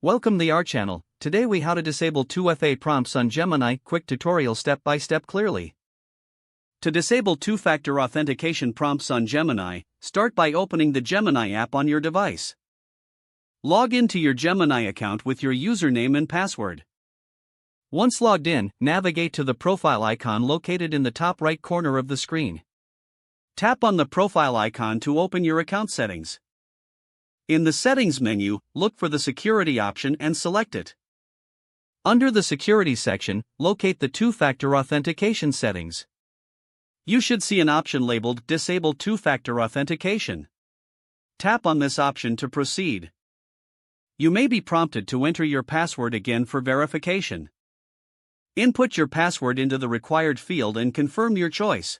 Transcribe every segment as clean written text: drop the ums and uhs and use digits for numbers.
Welcome to our channel. Today we how to disable 2FA prompts on Gemini. Quick tutorial step by step clearly. To disable two-factor authentication prompts on Gemini, start by opening the Gemini app on your device. Log into your Gemini account with your username and password. Once logged in, navigate to the profile icon located in the top right corner of the screen. Tap on the profile icon to open your account settings. In the Settings menu, look for the Security option and select it. Under the Security section, locate the two-factor authentication settings. You should see an option labeled Disable Two-Factor Authentication. Tap on this option to proceed. You may be prompted to enter your password again for verification. Input your password into the required field and confirm your choice.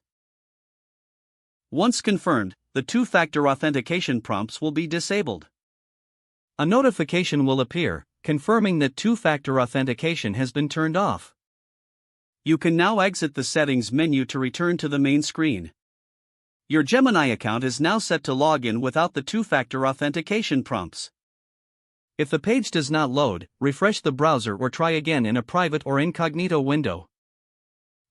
Once confirmed, the two-factor authentication prompts will be disabled. A notification will appear, confirming that two-factor authentication has been turned off. You can now exit the Settings menu to return to the main screen. Your Gemini account is now set to log in without the two-factor authentication prompts. If the page does not load, refresh the browser or try again in a private or incognito window.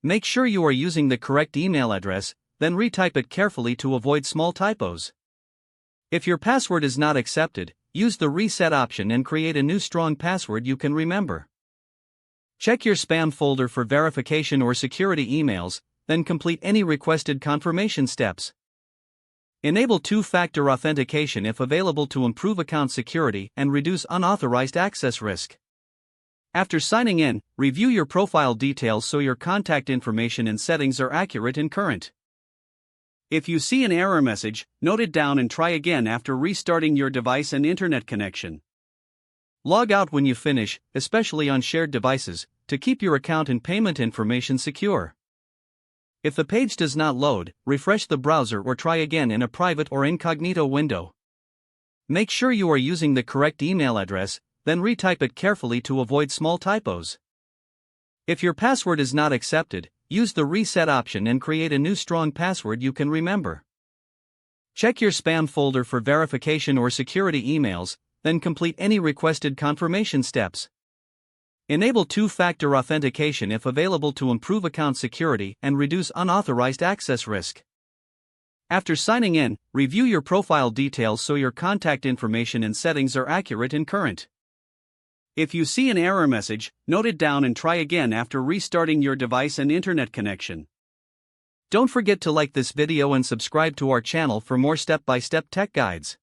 Make sure you are using the correct email address, then retype it carefully to avoid small typos. If your password is not accepted, use the reset option and create a new strong password you can remember. Check your spam folder for verification or security emails, then complete any requested confirmation steps. Enable two-factor authentication if available to improve account security and reduce unauthorized access risk. After signing in, review your profile details so your contact information and settings are accurate and current. If you see an error message, note it down and try again after restarting your device and internet connection. Log out when you finish, especially on shared devices, to keep your account and payment information secure. If the page does not load, refresh the browser or try again in a private or incognito window. Make sure you are using the correct email address, then retype it carefully to avoid small typos. If your password is not accepted, use the reset option and create a new strong password you can remember. Check your spam folder for verification or security emails, then complete any requested confirmation steps. Enable two-factor authentication if available to improve account security and reduce unauthorized access risk. After signing in, review your profile details so your contact information and settings are accurate and current. If you see an error message, note it down and try again after restarting your device and internet connection. Don't forget to like this video and subscribe to our channel for more step-by-step tech guides.